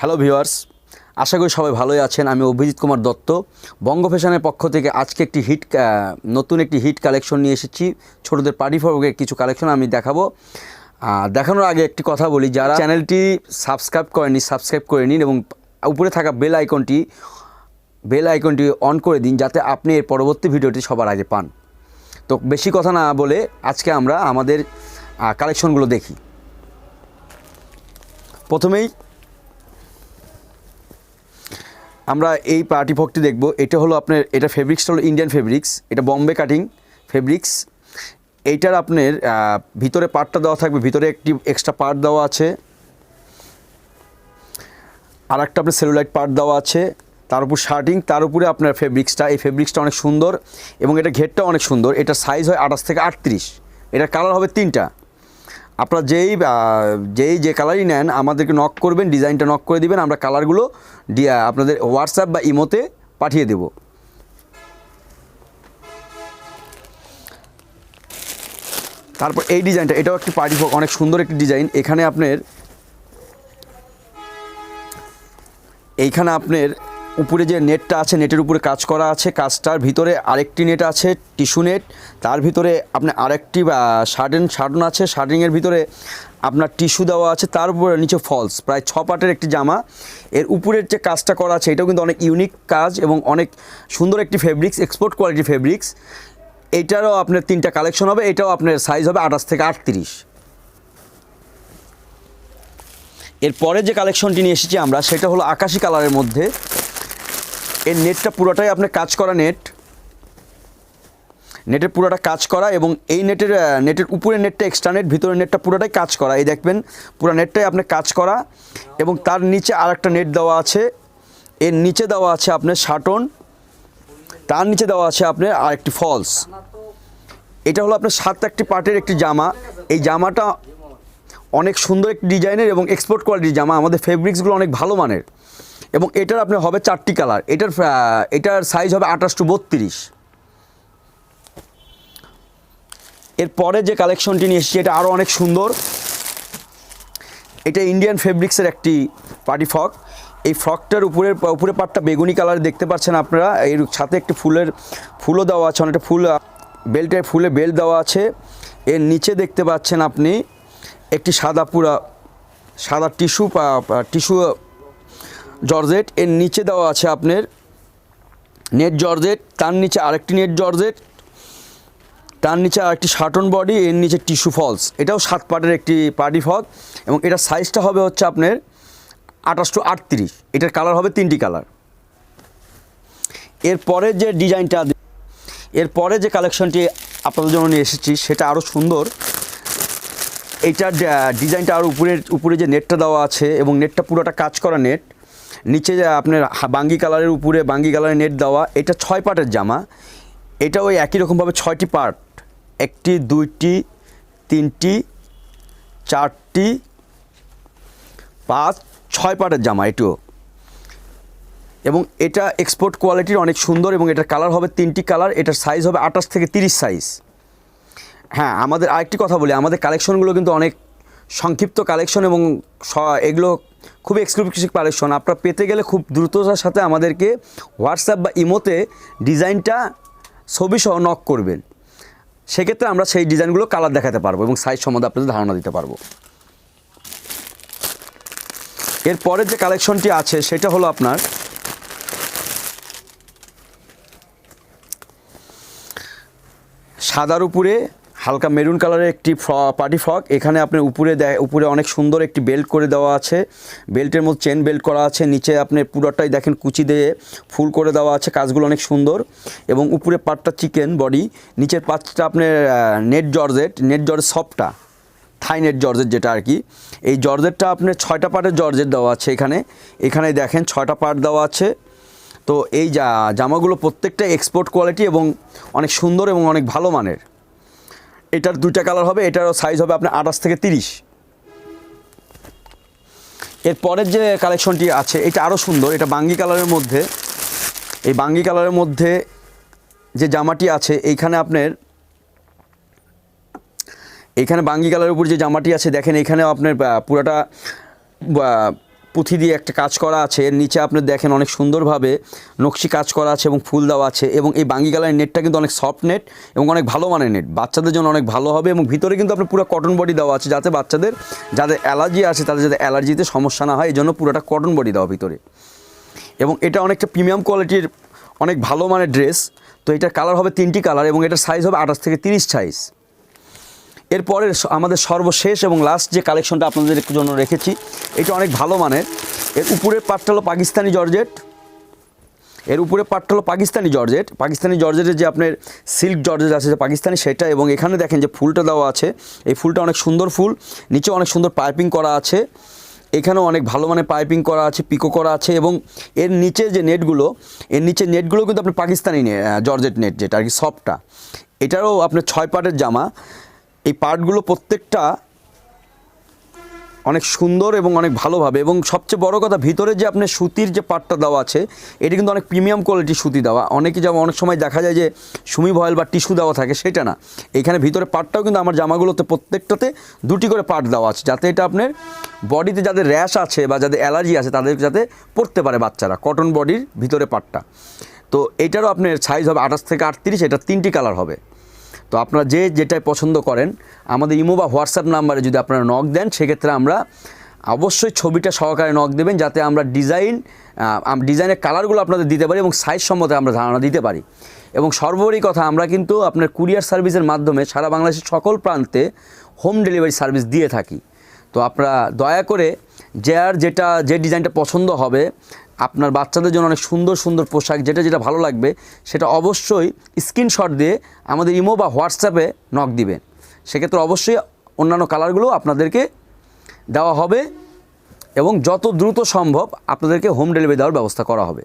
Hello viewers, আশা করি সবাই ভালোই আছেন। আমি অভিজিৎ কুমার দত্ত, বঙ্গ ফ্যাশনের পক্ষ থেকে আজকে একটি নতুন একটি হিট কালেকশন নিয়ে এসেছি। ছোটদের পার্টি ফ্রকের কিছু কালেকশন আমি দেখাবো। দেখানোর আগে একটি কথা বলি, যারা চ্যানেলটি সাবস্ক্রাইব করে নিন এবং উপরে থাকা বেল আইকনটি অন করে দিন, যাতে আপনি এর পরবর্তী ভিডিওটি সবার আগে পান। তো বেশি কথা না বলে আজকে আমরা আমাদের কালেকশনগুলো দেখি। প্রথমেই আমরা এই পার্টি ফ্রকটি দেখব। এটা হলো আপনার, এটা ফেব্রিক্সটা হলো ইন্ডিয়ান ফেব্রিক্স, এটা বম্বে কাটিং ফেব্রিক্স। এইটার আপনার ভিতরে পার্টটা দেওয়া থাকবে, ভিতরে একটি এক্সট্রা পার্ট দেওয়া আছে, আর একটা আপনার সেলুলাইট পার্ট দেওয়া আছে, তার উপর শার্টিং, তার উপরে আপনার ফেব্রিক্সটা। এই ফেব্রিক্সটা অনেক সুন্দর এবং এটা ঘেরটাও অনেক সুন্দর। এটা সাইজ হয় 28 থেকে 38। এটার কালার হবে 3টা। আপনারা যে কালারই নেন আমাদেরকে নক করবেন, ডিজাইনটা নক করে দিবেন, আমরা কালারগুলো আপনাদের হোয়াটসঅ্যাপ বা ইমোতে পাঠিয়ে দেব। তারপর এই ডিজাইনটা, এটাও একটি পার্টি ফ্রক, অনেক সুন্দর একটি ডিজাইন। এইখানে আপনার উপরে যে নেটটা আছে, নেটের উপরে কাজ করা আছে, কাজটার ভিতরে আরেকটি নেট আছে, টিস্যু নেট। তার ভিতরে আপনার আরেকটি শার্টন আছে, শার্টিংয়ের ভিতরে আপনার টিস্যু দেওয়া আছে, তার উপরে নিচে ফলস। প্রায় 6 পার্টের একটি জামা। এর উপরের যে কাজটা করা আছে এটাও কিন্তু অনেক ইউনিক কাজ এবং অনেক সুন্দর একটি ফেব্রিক্স, এক্সপোর্ট কোয়ালিটি ফেব্রিক্স। এইটারও আপনার 3টা কালেকশন হবে। এটাও আপনার সাইজ হবে 28 থেকে 38। এরপরে যে কালেকশনটি নিয়ে এসেছি আমরা, সেটা হলো আকাশি কালারের মধ্যে। এর নেটটা পুরোটাই আপনার কাজ করা নেটের পুরোটা কাজ করা, এবং এই নেটের উপরে নেটটা এক্সট্রা নেট, ভিতরের নেটটা পুরোটাই কাজ করা। এই দেখবেন পুরো নেটটাই আপনার কাজ করা, এবং তার নিচে আরেকটা নেট দেওয়া আছে। এর নিচে দেওয়া আছে আপনার শার্টন, তার নিচে দেওয়া আছে আপনার আরেকটি ফলস। এটা হলো আপনার 7টি পার্টের একটি জামা। এই জামাটা অনেক সুন্দর একটি ডিজাইনের এবং এক্সপোর্ট কোয়ালিটির জামা। আমাদের ফেব্রিক্সগুলো অনেক ভালো মানের, এবং এটার আপনার হবে 4টি কালার। এটার সাইজ হবে 28 টু 32। এরপরে যে কালেকশনটি নিয়ে এসেছি এটা আরও অনেক সুন্দর। এটা ইন্ডিয়ান ফেব্রিক্সের একটি পার্টি ফ্রক। এই ফ্রকটার উপরে পার্টটা বেগুনি কালার দেখতে পাচ্ছেন আপনারা। এর সাথে একটি ফুলও দেওয়া আছে, অনেকটা ফুলে বেল্ট দেওয়া আছে। এর নিচে দেখতে পাচ্ছেন আপনি একটি সাদা টিস্যু জর্জেট। এর নিচে দেওয়া আছে আপনার নেট জর্জেট, তার নিচে আরেকটি নেট জর্জেট, তার নিচে আরেকটি শার্টন বডি, এর নিচে টিস্যু ফলস। এটাও 7 পার্টের একটি পার্টি ফ্রক, এবং এটার সাইজটা হবে হচ্ছে আপনার 28 টু 38। এটার কালার হবে 3টি কালার। এরপরে যে কালেকশনটি আপনাদের জন্য নিয়ে এসেছি সেটা আরও সুন্দর। এইটার ডিজাইনটা আরও উপরে যে নেটটা দেওয়া আছে, এবং নেটটা পুরোটা কাজ করা নেট। নিচে যে আপনার বাঙ্গি কালারের নেট দেওয়া। এটা 6 পার্টের জামা। এটা ওই একই রকমভাবে 6টি পার্ট, 1টি 2টি 3টি 4টি 5 6 পার্টের জামা এটিও, এবং এটা এক্সপোর্ট কোয়ালিটির অনেক সুন্দর, এবং এটার কালার হবে 3টি কালার। এটার সাইজ হবে 28 থেকে 30 সাইজ। হ্যাঁ, আমাদের আরেকটি কথা বলি, আমাদের কালেকশনগুলো কিন্তু অনেক সংক্ষিপ্ত কালেকশন, এবং এগুলো খুবই এক্সক্লুসিভ কালেকশন। আপনারা পেতে গেলে খুব দ্রুততার সাথে আমাদেরকে হোয়াটসঅ্যাপ বা ইমোতে ডিজাইনটা ছবি সহ নক করবেন। সেক্ষেত্রে আমরা সেই ডিজাইনগুলো কালার দেখাতে পারবো এবং সাইজ সম্বন্ধে আপনাদের ধারণা দিতে পারবো। এরপরের যে কালেকশনটি আছে সেটা হলো আপনার সাদার উপরে হালকা মেরুন কালারের একটি পার্টি ফ্রক। এখানে আপনার উপরে অনেক সুন্দর একটি বেল্ট করে দেওয়া আছে, বেল্টের মধ্যে চেন বেল্ট করা আছে। নিচে আপনি পুরোটাই দেখেন কুচি দিয়ে ফুল করে দেওয়া আছে, কাজগুলো অনেক সুন্দর, এবং উপরে পার্টটা চিকেন বডি, নিচের পার্টটা আপনার নেট জর্জেট সফটটা থাই নেট জর্জেট যেটা আর কি। এই জর্জেটটা আপনার 6টা পার্টের জর্জেট দেওয়া আছে। এখানে দেখেন 6টা পার্ট দেওয়া আছে। তো এই জামাগুলো প্রত্যেকটা এক্সপোর্ট কোয়ালিটি এবং অনেক সুন্দর এবং অনেক ভালো মানের। এটার 2টা কালার হবে। এটারও সাইজ হবে আপনার 28 থেকে 30। এরপরের যে কালেকশনটি আছে এটা আরও সুন্দর। এটা বাঙ্গি কালারের মধ্যে। এই বাঙ্গি কালারের মধ্যে যে জামাটি আছে এইখানে বাঙ্গি কালারের উপর যে জামাটি আছে দেখেন, এখানে আপনার পুরোটা পুঁথি দিয়ে একটা কাজ করা আছে, এর নিচে আপনি দেখেন অনেক সুন্দরভাবে নকশি কাজ করা আছে এবং ফুল দেওয়া আছে, এবং এই বাঙ্গি কালারের নেটটা কিন্তু অনেক সফট নেট এবং অনেক ভালো মানের নেট, বাচ্চাদের জন্য অনেক ভালো হবে। এবং ভিতরে কিন্তু আপনার পুরো কটন বডি দেওয়া আছে, যাতে বাচ্চাদের যাদের অ্যালার্জি আছে তাদের যাতে অ্যালার্জিতে সমস্যা না হয়, এই জন্য পুরোটা কটন বডি দেওয়া ভিতরে। এবং এটা অনেকটা প্রিমিয়াম কোয়ালিটির অনেক ভালো মানের ড্রেস। তো এটার কালার হবে 3টি কালার এবং এটার সাইজ হবে 28 থেকে 30 সাইজ। এরপরে আমাদের সর্বশেষ এবং লাস্ট যে কালেকশনটা আপনাদের জন্য রেখেছি, এটা অনেক ভালো মানের। এর উপরের পার্টটা হলো পাকিস্তানি জর্জেট, পাকিস্তানি জর্জেটের যে আপনার সিল্ক জর্জেট আছে যে পাকিস্তানি, সেটা। এবং এখানে দেখেন যে ফুলটা দেওয়া আছে, এই ফুলটা অনেক সুন্দর ফুল, নিচে অনেক সুন্দর পাইপিং করা আছে, এখানেও অনেক ভালো মানের পাইপিং করা আছে, পিকো করা আছে। এবং এর নিচে যে নেটগুলো, কিন্তু আপনার পাকিস্তানি জর্জেট নেট, যেটা আর কি সফটটা, এটারও আপনার 6 পার্টের জামা। এই পার্টগুলো প্রত্যেকটা অনেক সুন্দর এবং অনেক ভালোভাবে, এবং সবচেয়ে বড় কথা ভিতরে যে আপনার সুতির যে পার্টটা দেওয়া আছে, এটি কিন্তু অনেক প্রিমিয়াম কোয়ালিটির সুতি দেওয়া। যেমন অনেক সময় দেখা যায় যে সুমি ভয়েল বা টিস্যু দেওয়া থাকে, সেটা না, এখানে ভিতরে পার্টটাও কিন্তু আমার জামাগুলোতে প্রত্যেকটাতে 2টি করে পার্ট দেওয়া আছে, যাতে এটা আপনার বডিতে যাদের র্যাশ আছে বা যাদের অ্যালার্জি আছে তাদের যাতে পরতে পারে বাচ্চারা, কটন বডির ভিতরে পার্টটা। তো এইটারও আপনার সাইজ হবে 28 থেকে 38, এটা 3টি কালার হবে। তো আপনারা যেটাই পছন্দ করেন আমাদের ইমো বা হোয়াটসঅ্যাপ নাম্বারে যদি আপনারা নক দেন, সেক্ষেত্রে আমরা অবশ্যই ছবিটা সহকারে নক দেবেন, যাতে আমরা ডিজাইনের কালারগুলো আপনাদের দিতে পারি এবং সাইজ সম্বন্ধে আমরা ধারণা দিতে পারি। এবং সর্বোপরি কথা, আমরা কিন্তু আপনার কুরিয়ার সার্ভিসের মাধ্যমে সারা বাংলাদেশের সকল প্রান্তে হোম ডেলিভারি সার্ভিস দিয়ে থাকি। তো আপনারা দয়া করে যে ডিজাইনটা পছন্দ হবে, আপনার বাচ্চাদের জন্য অনেক সুন্দর সুন্দর পোশাক, যেটা ভালো লাগবে, সেটা অবশ্যই স্ক্রিনশট দিয়ে আমাদের ইমো বা হোয়াটসঅ্যাপে নক দিবেন। সেক্ষেত্রে অবশ্যই অন্যান্য কালারগুলো আপনাদেরকে দেওয়া হবে এবং যত দ্রুত সম্ভব আপনাদেরকে হোম ডেলিভারি দেওয়ার ব্যবস্থা করা হবে।